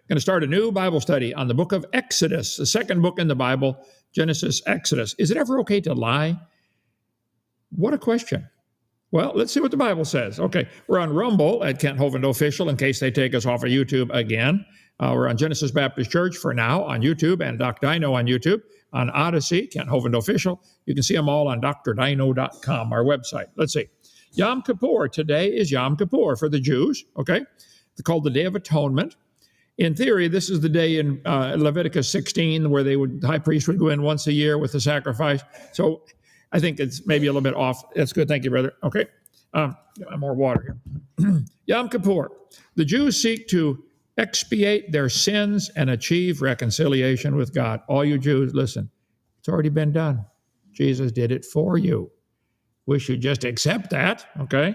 going to start a new Bible study on the book of Exodus, the second book in the Bible, Genesis, Exodus. Is it ever okay to lie? What a question. Well, let's see what the Bible says. Okay, we're on Rumble at Kent Hovind Official in case they take us off of YouTube again. We're on Genesis Baptist Church for now on YouTube and Dr.Dino on YouTube. On Odyssey, Kent Hovind Official. You can see them all on drdino.com, our website. Let's see. Yom Kippur. Today is Yom Kippur for the Jews, okay? It's called the Day of Atonement. In theory, this is the day in Leviticus 16 where the high priest would go in once a year with the sacrifice. So I think it's maybe a little bit off. That's good. Thank you, brother. Okay. Get more water here. Yom Kippur. The Jews seek to expiate their sins and achieve reconciliation with God. All you Jews, listen, it's already been done. Jesus did it for you. Wish you'd just accept that, okay?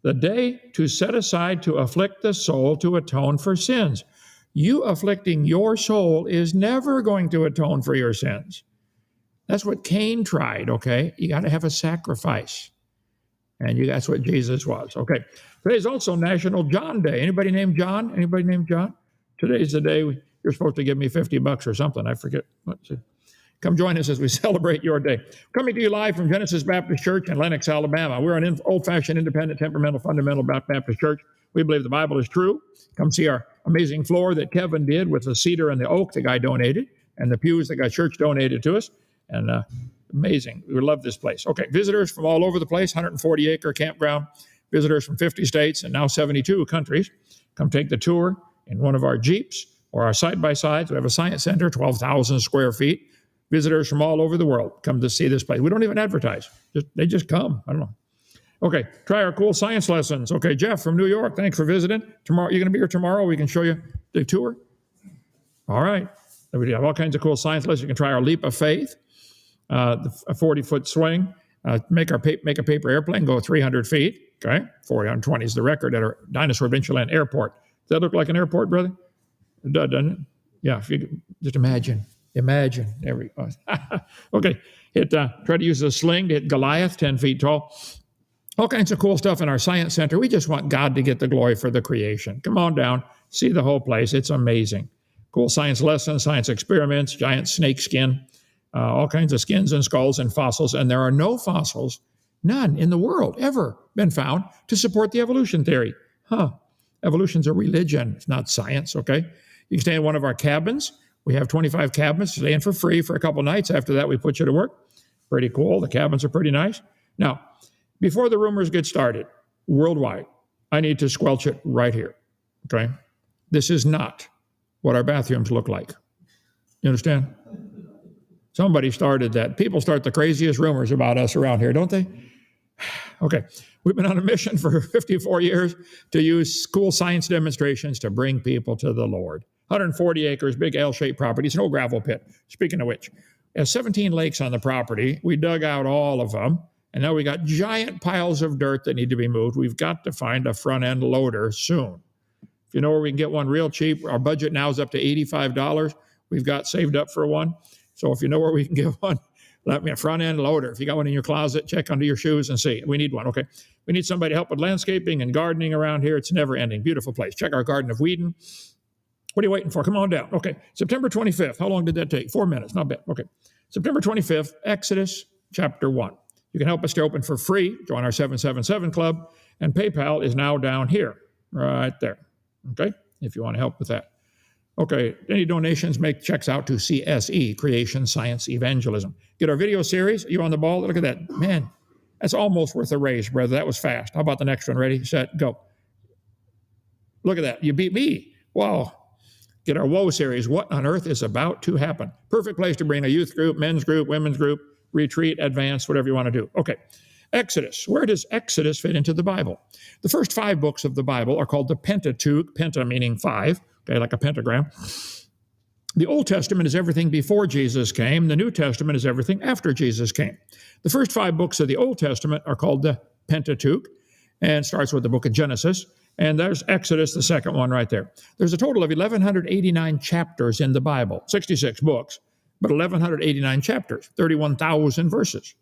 The day to set aside to afflict the soul to atone for sins. You afflicting your soul is never going to atone for your sins. That's what Cain tried, okay? You got to have a sacrifice. And that's what Jesus was. Okay. Today's also National John Day. Anybody named John? Anybody named John? Today's the day you're supposed to give me $50 or something. I forget. Let's see. Come join us as we celebrate your day. Coming to you live from Genesis Baptist Church in Lenox, Alabama. We're an old-fashioned, independent, temperamental, fundamental Baptist church. We believe the Bible is true. Come see our amazing floor that Kevin did with the cedar and the oak the guy donated, and the pews the guy church donated to us. And amazing. We love this place. Okay, visitors from all over the place, 140-acre campground, visitors from 50 states and now 72 countries. Come take the tour in one of our Jeeps or our side-by-sides. We have a science center, 12,000 square feet. Visitors from all over the world come to see this place. We don't even advertise. They just come. I don't know. Okay, try our cool science lessons. Okay, Jeff from New York, thanks for visiting. Tomorrow, you're going to be here tomorrow? We can show you the tour? All right. We have all kinds of cool science lessons. You can try our leap of faith. A 40-foot swing, make a paper airplane go 300 feet, okay? 420 is the record at our Dinosaur Adventure Land airport. Does that look like an airport, brother? It does, doesn't it? Yeah, if you just imagine. There we go. Okay, try to use a sling to hit Goliath, 10 feet tall. All kinds of cool stuff in our science center. We just want God to get the glory for the creation. Come on down, see the whole place. It's amazing. Cool science lessons, science experiments, giant snake skin. All kinds of skins and skulls and fossils, and there are no fossils, none in the world ever been found to support the evolution theory. Evolution's a religion, it's not science, okay? You can stay in one of our cabins. We have 25 cabins, stay in for free for a couple nights. After that, we put you to work. Pretty cool. The cabins are pretty nice. Now, before the rumors get started, worldwide, I need to squelch it right here, okay? This is not what our bathrooms look like. You understand? Somebody started that. People start the craziest rumors about us around here, don't they? Okay. We've been on a mission for 54 years to use cool science demonstrations to bring people to the Lord. 140 acres, big L-shaped property. It's an old gravel pit. Speaking of which, there's 17 lakes on the property. We dug out all of them, and now we got giant piles of dirt that need to be moved. We've got to find a front-end loader soon. If you know where we can get one real cheap, our budget now is up to $85. We've got saved up for one. So if you know where we can get one, let me a front-end loader. If you got one in your closet, check under your shoes and see. We need one, okay? We need somebody to help with landscaping and gardening around here. It's never ending. Beautiful place. Check our Garden of Whedon. What are you waiting for? Come on down. Okay, September 25th. How long did that take? 4 minutes, not bad. Okay, September 25th, Exodus chapter 1. You can help us stay open for free. Join our 777 Club. And PayPal is now down here, right there. Okay, if you want to help with that. Okay, any donations, make checks out to CSE, Creation Science Evangelism. Get our video series. You on the ball? Look at that. Man, that's almost worth a raise, brother. That was fast. How about the next one? Ready, set, go. Look at that. You beat me. Wow. Get our Whoa series. What on earth is about to happen? Perfect place to bring a youth group, men's group, women's group, retreat, advance, whatever you want to do. Okay, Exodus. Where does Exodus fit into the Bible? The first 5 books of the Bible are called the Pentateuch, penta meaning 5. Okay, like a pentagram. The Old Testament is everything before Jesus came. The New Testament is everything after Jesus came. The first 5 books of the Old Testament are called the Pentateuch, and starts with the book of Genesis. And there's Exodus, the second one right there. There's a total of 1,189 chapters in the Bible, 66 books, but 1,189 chapters, 31,000 verses.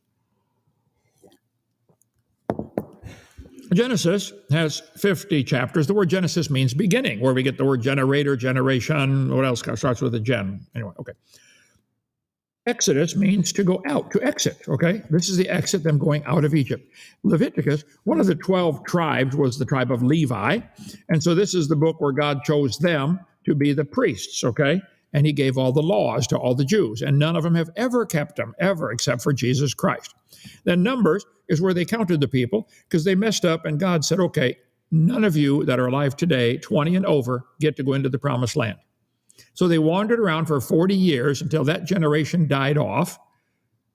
Genesis has 50 chapters. The word Genesis means beginning, where we get the word generator, generation. What else starts with a gen? Anyway, okay. Exodus means to go out, to exit, okay? This is the exit, them going out of Egypt. Leviticus, one of the 12 tribes was the tribe of Levi. And so this is the book where God chose them to be the priests, okay? And he gave all the laws to all the Jews. And none of them have ever kept them, ever, except for Jesus Christ. Then Numbers is where they counted the people because they messed up and God said, okay, none of you that are alive today, 20 and over, get to go into the promised land. So they wandered around for 40 years until that generation died off,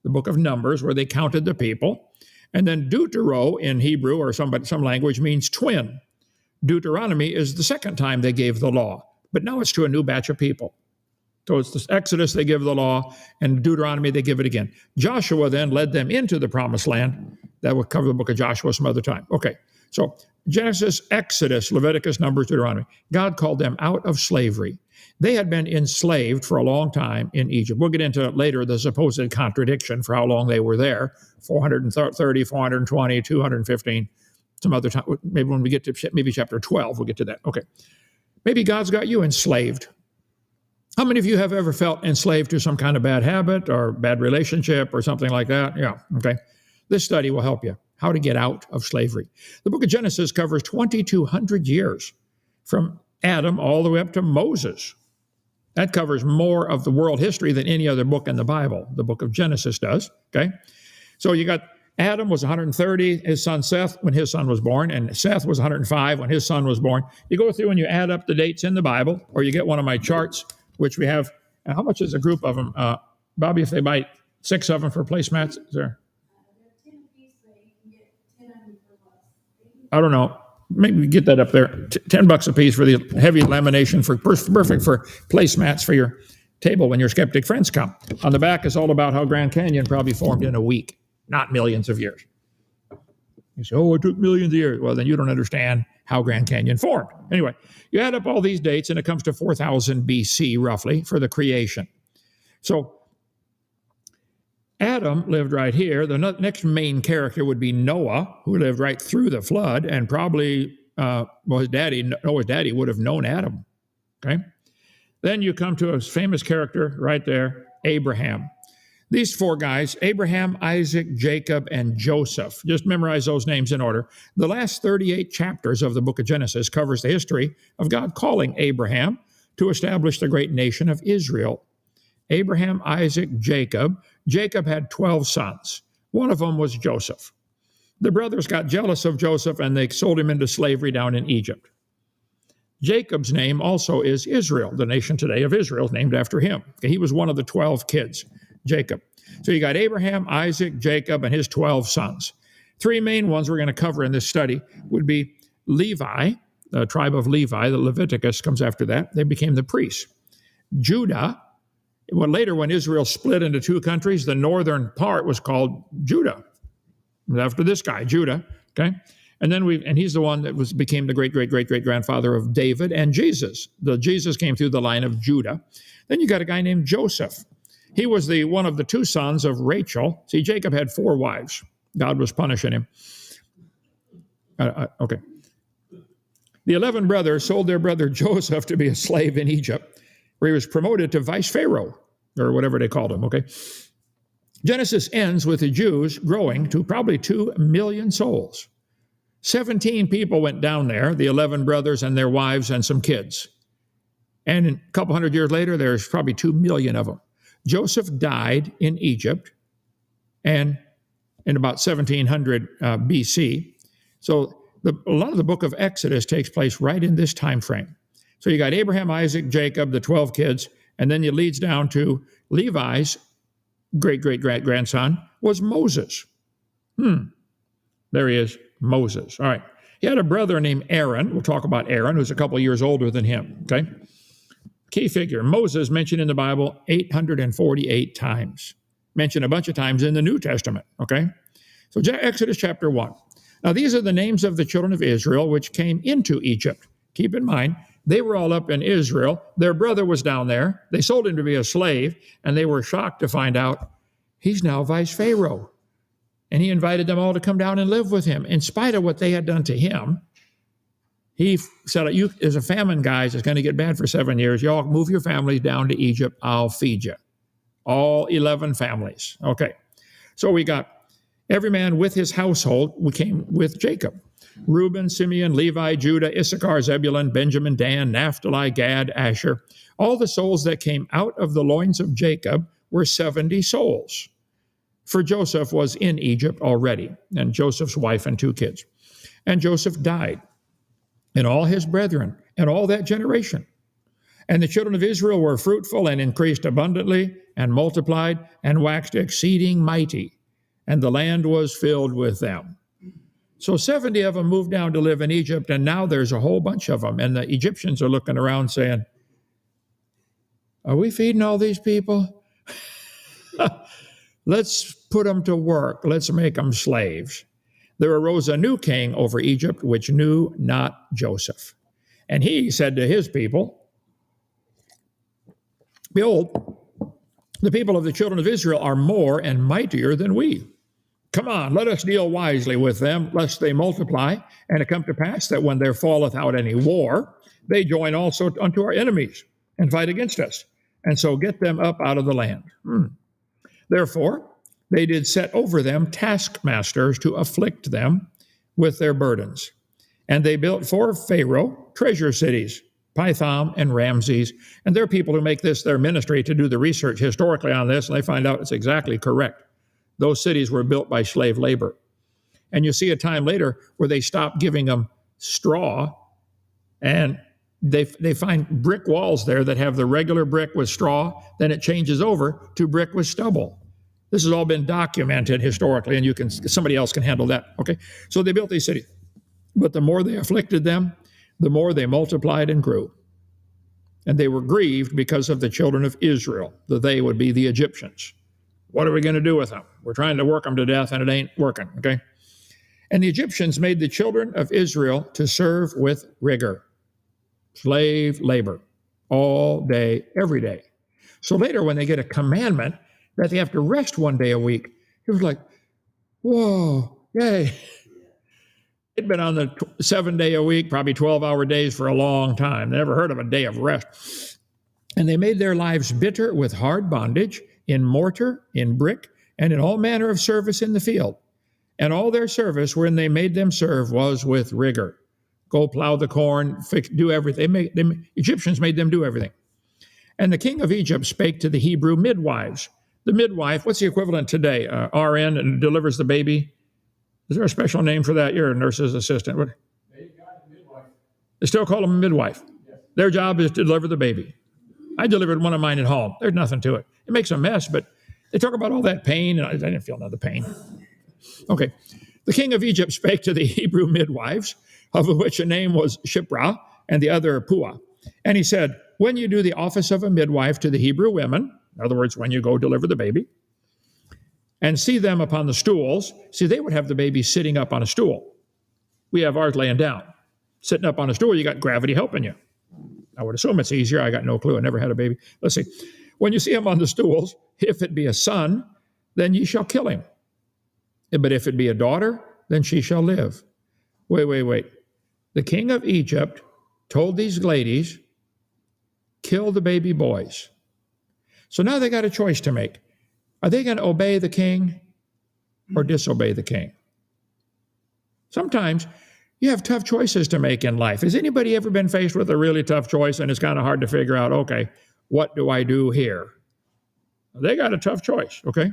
the book of Numbers, where they counted the people. And then Deutero in Hebrew or some language means twin. Deuteronomy is the second time they gave the law, but now it's to a new batch of people. So it's the Exodus, they give the law, and Deuteronomy, they give it again. Joshua then led them into the promised land. That will cover the book of Joshua some other time. Okay, so Genesis, Exodus, Leviticus, Numbers, Deuteronomy. God called them out of slavery. They had been enslaved for a long time in Egypt. We'll get into later the supposed contradiction for how long they were there, 430, 420, 215, some other time. Maybe when we get to maybe chapter 12, we'll get to that. Okay, maybe God's got you enslaved. How many of you have ever felt enslaved to some kind of bad habit or bad relationship or something like that? Yeah, okay. This study will help you how to get out of slavery. The book of Genesis covers 2,200 years from Adam all the way up to Moses. That covers more of the world history than any other book in the Bible. The book of Genesis does, okay? So you got Adam was 130, his son Seth when his son was born, and Seth was 105 when his son was born. You go through and you add up the dates in the Bible, or you get one of my charts, which we have. And how much is a group of them? Bobby, if they buy 6 of them for placemats, is there? I don't know. Maybe get that up there. $10 a piece for the heavy lamination, for perfect for placemats for your table when your skeptic friends come. On the back is all about how Grand Canyon probably formed in a week, not millions of years. You say, oh, it took millions of years. Well, then you don't understand how Grand Canyon formed. Anyway, you add up all these dates and it comes to 4000 BC roughly for the creation. So Adam lived right here. The next main character would be Noah, who lived right through the flood, and probably, Noah's daddy would have known Adam. Okay? Then you come to a famous character right there, Abraham. These 4 guys, Abraham, Isaac, Jacob, and Joseph. Just memorize those names in order. The last 38 chapters of the book of Genesis covers the history of God calling Abraham to establish the great nation of Israel. Abraham, Isaac, Jacob. Jacob had 12 sons. One of them was Joseph. The brothers got jealous of Joseph and they sold him into slavery down in Egypt. Jacob's name also is Israel. The nation today of Israel is named after him. He was one of the 12 kids, Jacob. So you got Abraham, Isaac, Jacob, and his 12 sons. 3 main ones we're going to cover in this study would be Levi, the tribe of Levi. The Leviticus comes after that. They became the priests. Judah. Well, later, when Israel split into 2 countries, the northern part was called Judah, after this guy, Judah. Okay, and then he's the one that became the great grandfather of David and Jesus. The Jesus came through the line of Judah. Then you got a guy named Joseph. He was one of the 2 sons of Rachel. See, Jacob had 4 wives. God was punishing him. Okay. The 11 brothers sold their brother Joseph to be a slave in Egypt, where he was promoted to vice pharaoh, or whatever they called him, okay? Genesis ends with the Jews growing to probably 2 million souls. 17 people went down there, the 11 brothers and their wives and some kids. And a couple hundred years later, there's probably 2 million of them. Joseph died in Egypt and in about 1700 BC. So a lot of the book of Exodus takes place right in this time frame. So you got Abraham, Isaac, Jacob, the 12 kids, and then it leads down to Levi's great-great-grandson was Moses. There he is, Moses. All right. He had a brother named Aaron. We'll talk about Aaron, who's a couple years older than him, okay? Key figure, Moses mentioned in the Bible 848 times. Mentioned a bunch of times in the New Testament, okay? So Exodus chapter 1. Now these are the names of the children of Israel which came into Egypt. Keep in mind, they were all up in Israel. Their brother was down there. They sold him to be a slave, and they were shocked to find out he's now vice pharaoh. And he invited them all to come down and live with him. In spite of what they had done to him, he said, you, there's a famine, guys. It's going to get bad for 7 years. Y'all move your families down to Egypt. I'll feed you. All 11 families. Okay. So we got every man with his household. We came with Jacob. Reuben, Simeon, Levi, Judah, Issachar, Zebulun, Benjamin, Dan, Naphtali, Gad, Asher. All the souls that came out of the loins of Jacob were 70 souls. For Joseph was in Egypt already, and Joseph's wife and 2 kids. And Joseph died, and all his brethren, and all that generation. And the children of Israel were fruitful and increased abundantly, and multiplied, and waxed exceeding mighty, and the land was filled with them. So 70 of them moved down to live in Egypt, and now there's a whole bunch of them. And the Egyptians are looking around saying, are we feeding all these people? Let's put them to work. Let's make them slaves. There arose a new king over Egypt, which knew not Joseph. And he said to his people, behold, the people of the children of Israel are more and mightier than we. Come on, let us deal wisely with them, lest they multiply, and it come to pass that when there falleth out any war, they join also unto our enemies, and fight against us, and so get them up out of the land. Therefore, they did set over them taskmasters to afflict them with their burdens. And they built for Pharaoh treasure cities, Pithom and Ramses. And there are people who make this their ministry to do the research historically on this, and they find out it's exactly correct. Those cities were built by slave labor. And you see a time later where they stop giving them straw, and they find brick walls there that have the regular brick with straw, then it changes over to brick with stubble. This has all been documented historically, and somebody else can handle that, okay? So they built these cities. But the more they afflicted them, the more they multiplied and grew. And they were grieved because of the children of Israel, that they would be the Egyptians. What are we going to do with them? We're trying to work them to death, and it ain't working, okay? And the Egyptians made the children of Israel to serve with rigor. Slave labor, all day, every day. So later when they get a commandment that they have to rest 1 day a week, it was like, whoa, yay. They'd been on the 7-day a week, probably 12-hour days for a long time. They never heard of a day of rest. And they made their lives bitter with hard bondage, in mortar, in brick, and in all manner of service in the field. And all their service, wherein they made them serve, was with rigor. Go plow the corn, do everything. Egyptians made them do everything. And the king of Egypt spake to the Hebrew midwives. The midwife, what's the equivalent today? RN, and delivers the baby. Is there a special name for that? You're a nurse's assistant. What? Midwife. They still call them a midwife. Yes. Their job is to deliver the baby. I delivered one of mine at home. There's nothing to it. It makes a mess, but they talk about all that pain, and I didn't feel none of the pain. Okay. The king of Egypt spake to the Hebrew midwives, of which a name was Shiphrah, and the other Puah. And he said, when you do the office of a midwife to the Hebrew women, in other words, when you go deliver the baby, and see them upon the stools, see, they would have the baby sitting up on a stool. We have ours laying down. Sitting up on a stool, you got gravity helping you. I would assume it's easier. I got no clue. I never had a baby. Let's see. When you see him on the stools, if it be a son, then ye shall kill him. But if it be a daughter, then she shall live. Wait. The king of Egypt told these ladies, kill the baby boys. So now they got a choice to make. Are they going to obey the king or disobey the king? Sometimes you have tough choices to make in life. Has anybody ever been faced with a really tough choice and it's kind of hard to figure out, okay, what do I do here? They got a tough choice, okay?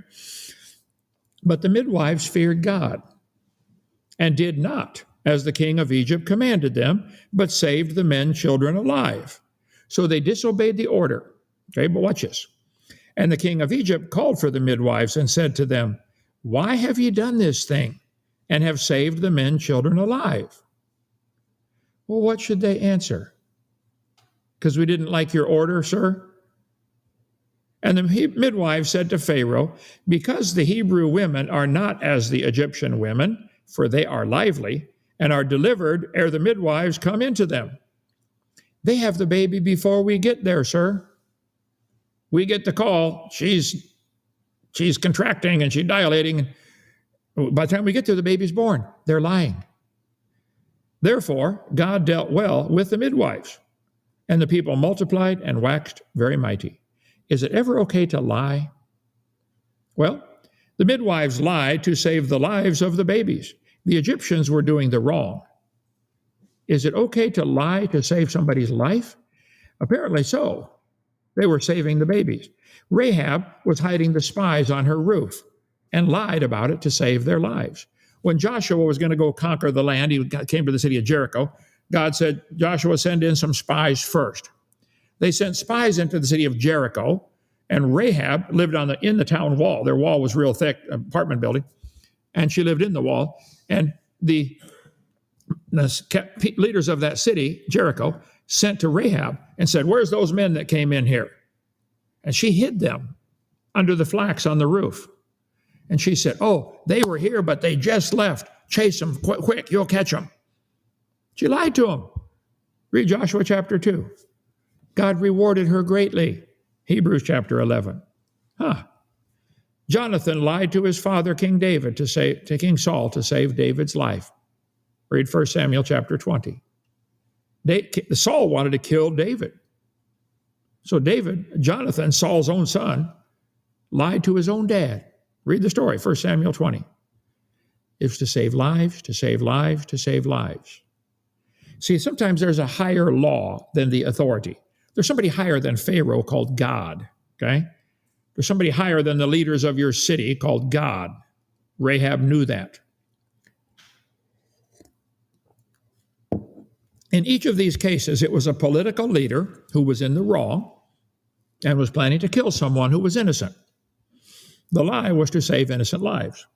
But the midwives feared God and did not, as the king of Egypt commanded them, but saved the men, children alive. So they disobeyed the order. Okay, but watch this. And the king of Egypt called for the midwives and said to them, why have ye done this thing and have saved the men, children alive? Well, what should they answer? Because we didn't like your order, sir? And the midwife said to Pharaoh, because the Hebrew women are not as the Egyptian women, for they are lively, and are delivered ere the midwives come into them. They have the baby before we get there, sir. We get the call, she's contracting and she's dilating. By the time we get there, the baby's born. They're lying. Therefore, God dealt well with the midwives, and the people multiplied and waxed very mighty. Is it ever okay to lie? Well, the midwives lied to save the lives of the babies. The Egyptians were doing the wrong. Is it okay to lie to save somebody's life? Apparently so. They were saving the babies. Rahab was hiding the spies on her roof and lied about it to save their lives. When Joshua was going to go conquer the land, he came to the city of Jericho. God said, Joshua, send in some spies first. They sent spies into the city of Jericho, and Rahab lived in the town wall. Their wall was real thick, apartment building, and she lived in the wall. And the leaders of that city, Jericho, sent to Rahab and said, where's those men that came in here? And she hid them under the flax on the roof. And she said, oh, they were here, but they just left. Chase them quick, you'll catch them. She lied to them. Read Joshua chapter 2. God rewarded her greatly. Hebrews chapter 11. Jonathan lied to his father, King David, to King Saul to save David's life. Read 1 Samuel chapter 20. Saul wanted to kill David. So Jonathan, Saul's own son, lied to his own dad. Read the story, 1 Samuel 20. It's to save lives, to save lives, to save lives. See, sometimes there's a higher law than the authority. There's somebody higher than Pharaoh called God, okay? There's somebody higher than the leaders of your city called God. Rahab knew that. In each of these cases, it was a political leader who was in the wrong and was planning to kill someone who was innocent. The lie was to save innocent lives.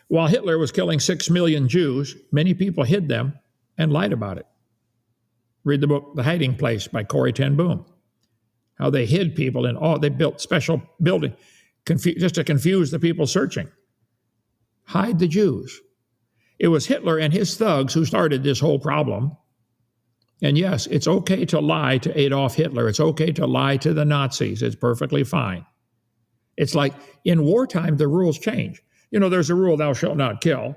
While Hitler was killing 6 million Jews, many people hid them and lied about it. Read the book, The Hiding Place by Corrie ten Boom. How they hid people they built special building just to confuse the people searching. Hide the Jews. It was Hitler and his thugs who started this whole problem. And yes, it's okay to lie to Adolf Hitler. It's okay to lie to the Nazis. It's perfectly fine. It's like in wartime, the rules change. There's a rule, thou shalt not kill.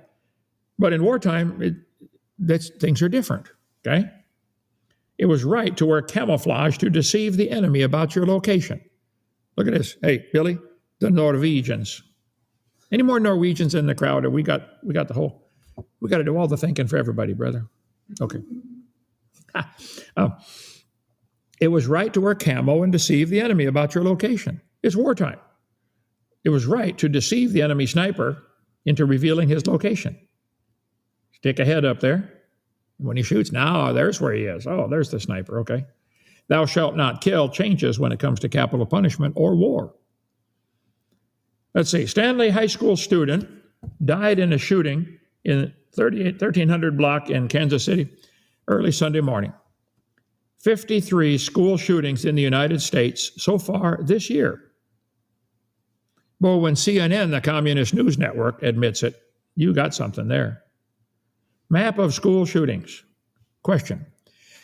But in wartime, things are different, okay? It was right to wear camouflage to deceive the enemy about your location. Look at this. Hey, Billy, the Norwegians. Any more Norwegians in the crowd? Or we got to do all the thinking for everybody, brother. Okay. It was right to wear camo and deceive the enemy about your location. It's wartime. It was right to deceive the enemy sniper into revealing his location. Stick a head up there. When he shoots, now there's where he is. Oh, there's the sniper, okay. Thou shalt not kill changes when it comes to capital punishment or war. Let's see, Stanley High School student died in a shooting in 1300 block in Kansas City early Sunday morning. 53 school shootings in the United States so far this year. But when CNN, the communist news network, admits it, you got something there. Map of school shootings. Question.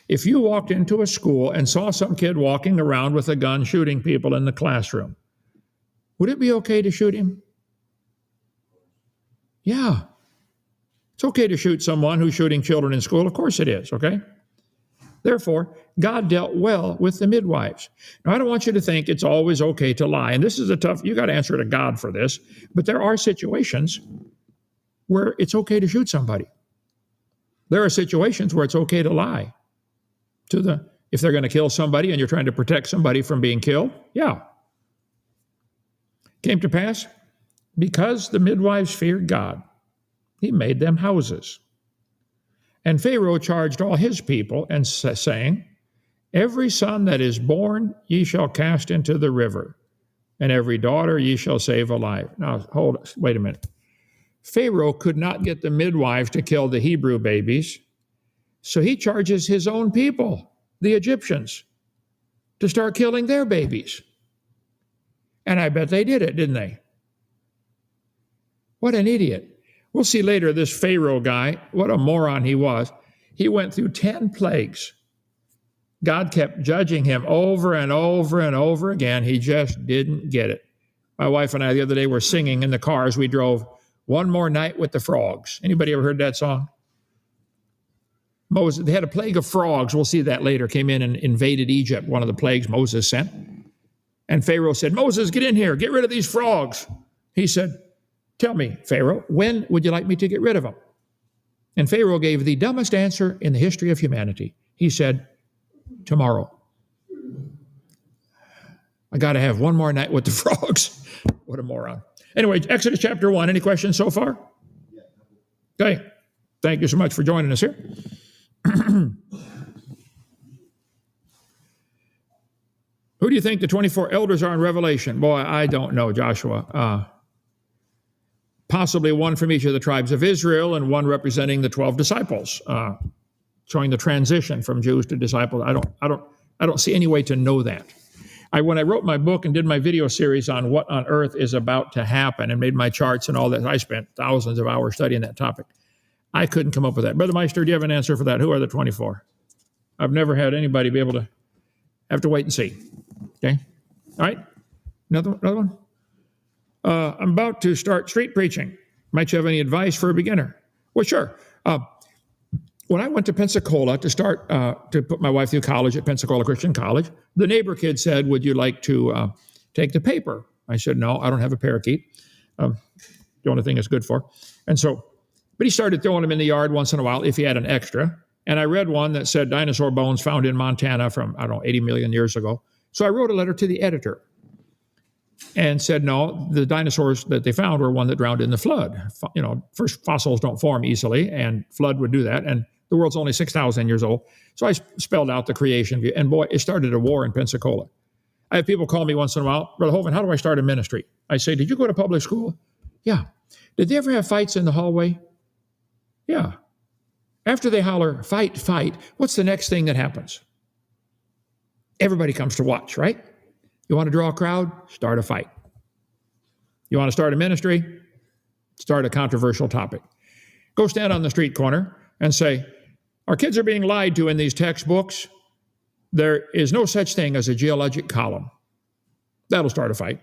If you walked into a school and saw some kid walking around with a gun shooting people in the classroom, would it be okay to shoot him? Yeah. It's okay to shoot someone who's shooting children in school. Of course it is, okay? Therefore, God dealt well with the midwives. Now, I don't want you to think it's always okay to lie. And this is you got to answer to God for this. But there are situations where it's okay to shoot somebody. There are situations where it's okay to lie if they're going to kill somebody and you're trying to protect somebody from being killed. Yeah. Came to pass, because the midwives feared God, he made them houses. And Pharaoh charged all his people, and saying, every son that is born ye shall cast into the river, and every daughter ye shall save alive. Now, wait a minute. Pharaoh could not get the midwives to kill the Hebrew babies, so he charges his own people, the Egyptians, to start killing their babies. And I bet they did it, didn't they? What an idiot. We'll see later this Pharaoh guy, what a moron he was. He went through 10 plagues. God kept judging him over and over and over again. He just didn't get it. My wife and I the other day were singing in the car as we drove. One more night with the frogs. Anybody ever heard that song? Moses, they had a plague of frogs. We'll see that later. Came in and invaded Egypt, one of the plagues Moses sent. And Pharaoh said, Moses, get in here. Get rid of these frogs. He said, tell me, Pharaoh, when would you like me to get rid of them? And Pharaoh gave the dumbest answer in the history of humanity. He said, tomorrow. I got to have one more night with the frogs. What a moron. Anyway, Exodus chapter 1. Any questions so far? Okay. Thank you so much for joining us here. Who do you think the 24 elders are in Revelation? Boy, I don't know, Joshua. Possibly one from each of the tribes of Israel and one representing the 12 disciples, showing the transition from Jews to disciples. I don't see any way to know that. When I wrote my book and did my video series on what on earth is about to happen and made my charts and all that, I spent thousands of hours studying that topic. I couldn't come up with that. Brother Meister, do you have an answer for that? Who are the 24? I've never had anybody be able to have to wait and see. Okay? All right? Another one? I'm about to start street preaching. Might you have any advice for a beginner? Well, sure. When I went to Pensacola to start to put my wife through college at Pensacola Christian College, the neighbor kid said, would you like to take the paper? I said, no, I don't have a parakeet. The only thing it's good for. But he started throwing them in the yard once in a while if he had an extra. And I read one that said dinosaur bones found in Montana from, 80 million years ago. So I wrote a letter to the editor and said, no, the dinosaurs that they found were one that drowned in the flood. First fossils don't form easily, and flood would do that. And the world's only 6,000 years old. So I spelled out the creation view. And boy, it started a war in Pensacola. I have people call me once in a while, Brother Hovind, how do I start a ministry? I say, did you go to public school? Yeah. Did they ever have fights in the hallway? Yeah. After they holler, fight, fight, what's the next thing that happens? Everybody comes to watch, right? You want to draw a crowd? Start a fight. You want to start a ministry? Start a controversial topic. Go stand on the street corner and say, our kids are being lied to in these textbooks. There is no such thing as a geologic column. That'll start a fight.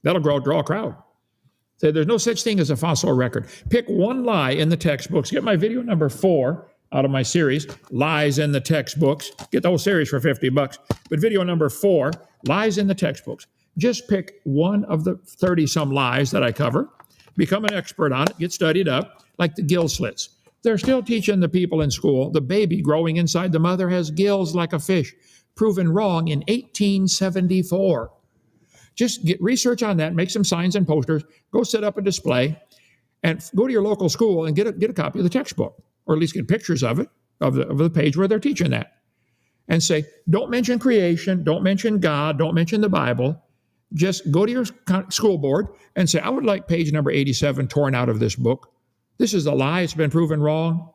That'll draw a crowd. Say, there's no such thing as a fossil record. Pick one lie in the textbooks. Get my video number 4 out of my series, Lies in the Textbooks. Get the whole series for $50. But video number 4, Lies in the Textbooks. Just pick one of the 30-some lies that I cover, become an expert on it, get studied up, like the gill slits. They're still teaching the people in school the baby growing inside the mother has gills like a fish, proven wrong in 1874. Just get research on that, make some signs and posters, go set up a display, and go to your local school and get a copy of the textbook, or at least get pictures of it, of the page where they're teaching that. And say, don't mention creation, don't mention God, don't mention the Bible. Just go to your school board and say, I would like page number 87 torn out of this book. This is a lie, it's been proven wrong.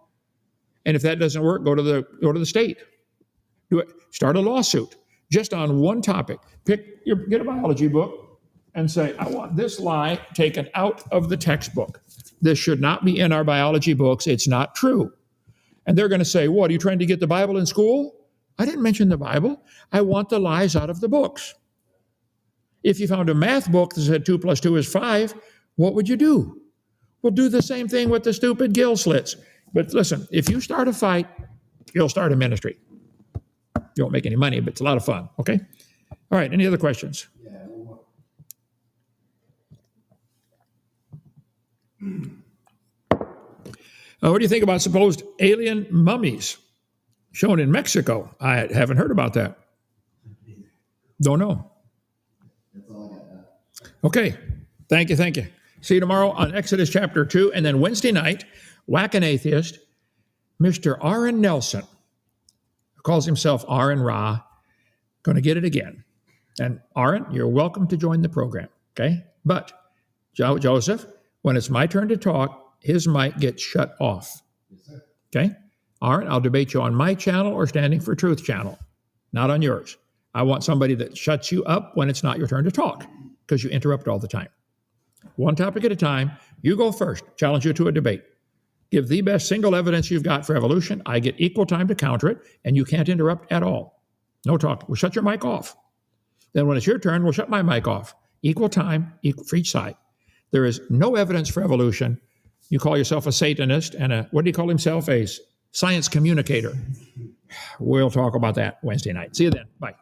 And if that doesn't work, go to the state. Do it. Start a lawsuit just on one topic. Get a biology book and say, I want this lie taken out of the textbook. This should not be in our biology books. It's not true. And they're going to say, what, are you trying to get the Bible in school? I didn't mention the Bible. I want the lies out of the books. If you found a math book that said 2 + 2 is 5, what would you do? Well, do the same thing with the stupid gill slits. But listen, if you start a fight, you'll start a ministry. You won't make any money, but it's a lot of fun, okay? All right, any other questions? What do you think about supposed alien mummies shown in Mexico? I haven't heard about that. Don't know. Okay, thank you. See you tomorrow on Exodus chapter 2, and then Wednesday night, Whack an Atheist, Mr. Aaron Nelson, who calls himself Aaron Ra, going to get it again. And Aaron, you're welcome to join the program, okay? But Joseph, when it's my turn to talk, his mic gets shut off. Yes, sir. Okay? Aaron, I'll debate you on my channel or Standing for Truth channel, not on yours. I want somebody that shuts you up when it's not your turn to talk, because you interrupt all the time. One topic at a time. You go first. Challenge you to a debate. Give the best single evidence you've got for evolution. I get equal time to counter it, and you can't interrupt at all. No talking. We'll shut your mic off. Then when it's your turn, we'll shut my mic off. Equal time for each side. There is no evidence for evolution You call yourself a Satanist and what do you call himself? A science communicator. We'll talk about that Wednesday night. See you then. Bye.